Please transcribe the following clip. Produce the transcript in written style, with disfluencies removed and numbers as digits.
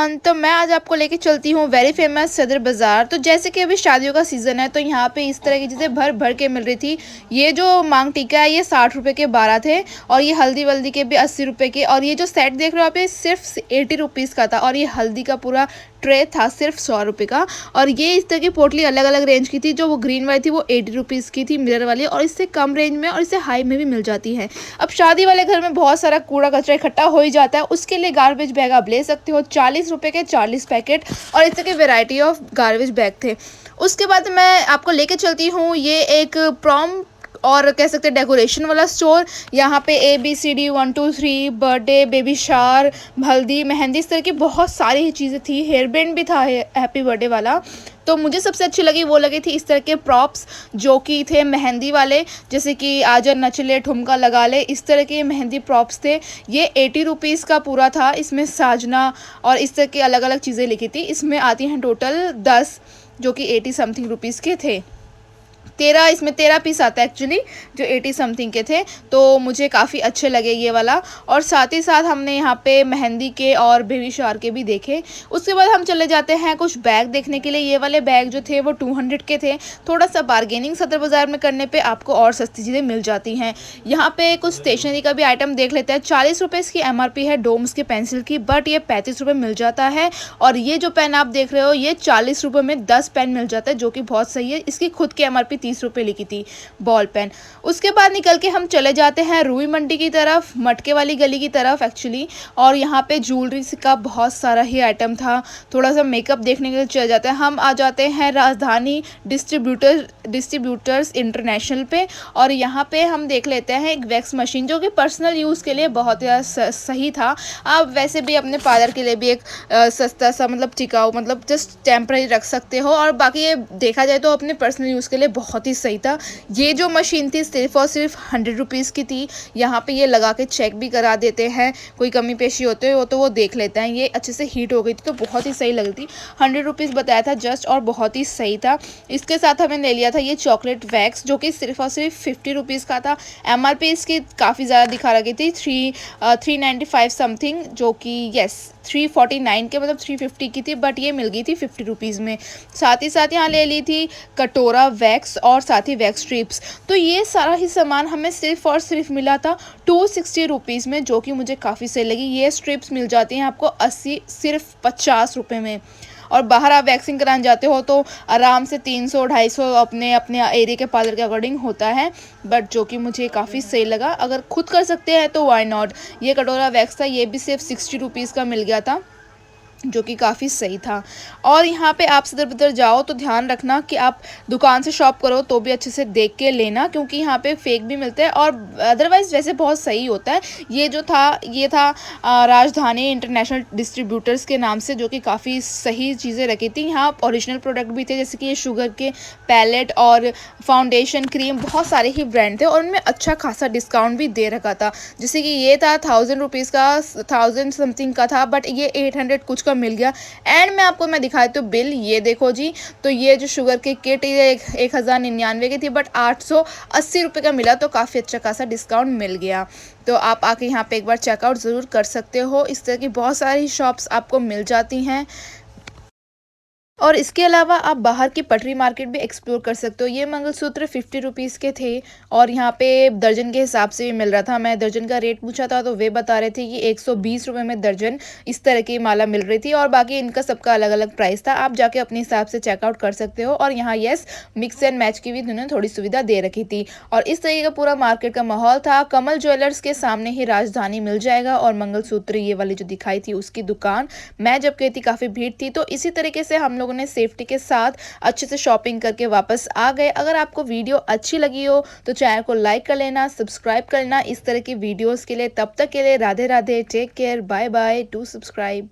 Everyone, तो मैं आज आपको लेके चलती हूँ वेरी फेमस सदर बाज़ार। तो जैसे कि अभी शादियों का सीज़न है तो यहाँ पे इस तरह की चीज़ें भर भर के मिल रही थी। ये जो मांग टीका है ये 60 रुपये के 12 थे और ये हल्दी वल्दी के भी 80 रुपये के, और ये जो सेट देख रहे हो आप ये सिर्फ 80 रुपीज़ का था। और ये हल्दी का पूरा ट्रे था सिर्फ 100 रुपये का। और ये इस तरह की पोटली अलग अलग रेंज की थी। जो वो ग्रीन वाली थी वो 80 रुपीज़ की थी मिरर वाली, और इससे कम रेंज में और इससे हाई में भी मिल जाती है। अब शादी वाले घर में बहुत सारा कूड़ा कचरा इकट्ठा हो ही जाता है, उसके लिए गार्बेज बैग आप ले सकते हो। 40 रुपये के 40 पैकेट और इस तरह की वेराइटी ऑफ गार्बेज बैग थे। उसके बाद मैं आपको लेके चलती हूँ ये एक प्रॉम और कह सकते हैं डेकोरेशन वाला स्टोर। यहाँ पे ABCD 1 2 3 बर्थडे, बेबी शार, हल्दी, मेहंदी, इस तरह की बहुत सारी चीज़ें थी। हेयर बैंड भी था हैप्पी बर्थडे वाला। तो मुझे सबसे अच्छी लगी वो लगी थी इस तरह के प्रॉप्स जो कि थे मेहंदी वाले, जैसे कि आजा नचले ठुमका लगा ले, इस तरह के मेहंदी प्रॉप्स थे। ये 80 रुपीज़ का पूरा था। इसमें साजना और इस तरह की अलग अलग चीज़ें लिखी थी। इसमें आती हैं टोटल 10, जो कि 80 समथिंग रुपीज़ के थे। 13, इसमें 13 पीस आता है एक्चुअली, जो 80 समथिंग के थे। तो मुझे काफ़ी अच्छे लगे ये वाला। और साथ ही साथ हमने यहाँ पे मेहंदी के और बेबी शावर के भी देखे। उसके बाद हम चले जाते हैं कुछ बैग देखने के लिए। ये वाले बैग जो थे वो 200 के थे। थोड़ा सा बार्गेनिंग सदर बाज़ार में करने पे आपको और सस्ती चीज़ें मिल जाती हैं। यहाँ पे कुछ स्टेशनरी का भी आइटम देख लेते हैं। 40 रुपये इसकी MRP है डोम्स के पेंसिल की, बट ये 35 रुपये मिल जाता है। और ये जो पेन आप देख रहे हो ये 40 रुपये में 10 पेन मिल जाता है, जो कि बहुत सही है। इसकी खुद की MRP 30 रुपये लिखी थी बॉल पेन। उसके बाद निकल के हम चले जाते हैं रूई मंडी की तरफ, मटके वाली गली की तरफ एक्चुअली। और यहाँ पे ज्वेलरी का बहुत सारा ही आइटम था। थोड़ा सा मेकअप देखने के लिए चले जाते हैं। हम आ जाते हैं राजधानी डिस्ट्रीब्यूटर्स इंटरनेशनल पे। और यहाँ पे हम देख लेते हैं एक वैक्स मशीन जो कि पर्सनल यूज़ के लिए बहुत ही सही था। आप वैसे भी अपने पार्लर के लिए भी एक सस्ता सा मतलब टिकाऊ मतलब जस्ट टेम्पररी रख सकते हो, और बाकी ये देखा जाए तो अपने पर्सनल यूज़ के लिए बहुत ही सही था। ये जो मशीन थी सिर्फ और सिर्फ 100 रुपीज़ की थी। यहाँ पे ये लगा के चेक भी करा देते हैं, कोई कमी पेशी होते हो तो वो देख लेते हैं। ये अच्छे से हीट हो गई थी तो बहुत ही सही लग रही थी। 100 रुपीज़ बताया था जस्ट, और बहुत ही सही था। इसके साथ हमें ले लिया था ये चॉकलेट वैक्स जो कि सिर्फ और सिर्फ 50 रुपीज़ का था। MRP इसकी काफ़ी ज़्यादा दिखा रखी थी, 395 समथिंग, जो कि यस 349 के मतलब 350 की थी, बट ये मिल गई थी 50 रुपीज़ में। साथ ही साथ यहाँ ले ली थी कटोरा वैक्स और साथ ही वैक्स स्ट्रिप्स। तो ये सारा ही सामान हमें सिर्फ और सिर्फ मिला था 260 रुपीज़ में, जो कि मुझे काफ़ी सही लगी। ये स्ट्रिप्स मिल जाती हैं आपको 80 सिर्फ 50 रुपये में। और बाहर आप वैक्सिंग कराने जाते हो तो आराम से 300-250 अपने अपने एरिया के पार्लर के अकॉर्डिंग होता है, बट जो कि मुझे काफ़ी सही लगा। अगर खुद कर सकते हैं तो वाई नॉट। ये कटोरा वैक्स था, ये भी सिर्फ 60 रुपीज़ का मिल गया था, जो कि काफ़ी सही था। और यहाँ पे आप सदर बदर जाओ तो ध्यान रखना कि आप दुकान से शॉप करो तो भी अच्छे से देख के लेना, क्योंकि यहाँ पे फेक भी मिलते हैं और अदरवाइज़ वैसे बहुत सही होता है। ये जो था ये था राजधानी इंटरनेशनल डिस्ट्रीब्यूटर्स के नाम से, जो कि काफ़ी सही चीज़ें रखी थी। यहाँ ओरिजिनल प्रोडक्ट भी थे, जैसे कि ये शुगर के पैलेट और फाउंडेशन क्रीम, बहुत सारे ही ब्रांड थे और उनमें अच्छा खासा डिस्काउंट भी दे रखा था। जैसे कि ये था 1000 रुपीज़ का, 1000 समथिंग का था, बट ये 800 कुछ का मिल गया। एंड में आपको मैं दिखाती हूँ बिल, ये देखो जी। तो ये जो शुगर की किट ये 1099 की थी, बट 880 रुपये का मिला, तो काफ़ी अच्छा खासा डिस्काउंट मिल गया। तो आप आके यहाँ पे एक बार चेकआउट ज़रूर कर सकते हो। इस तरह की बहुत सारी शॉप्स आपको मिल जाती हैं। और इसके अलावा आप बाहर की पटरी मार्केट भी एक्सप्लोर कर सकते हो। ये मंगलसूत्र 50 रुपीज़ के थे और यहाँ पे दर्जन के हिसाब से भी मिल रहा था। मैं दर्जन का रेट पूछा था तो वे बता रहे थे कि 120 रुपये में दर्जन इस तरह की माला मिल रही थी, और बाकी इनका सबका अलग अलग प्राइस था। आप जाके अपने हिसाब से चेकआउट कर सकते हो। और यहाँ येस मिक्स एंड मैच की भी उन्होंने थोड़ी सुविधा दे रखी थी। और इस तरीके का पूरा मार्केट का माहौल था। कमल ज्वेलर्स के सामने ही राजधानी मिल जाएगा, और मंगलसूत्र ये वाली जो दिखाई थी उसकी दुकान मैं जब गई थी काफ़ी भीड़ थी। तो इसी तरीके से हम लोगों ने सेफ्टी के साथ अच्छे से शॉपिंग करके वापस आ गए। अगर आपको वीडियो अच्छी लगी हो तो चैनल को लाइक कर लेना, सब्सक्राइब करना इस तरह की वीडियोस के लिए। तब तक के लिए Radhe Radhe, take care, bye bye, to subscribe.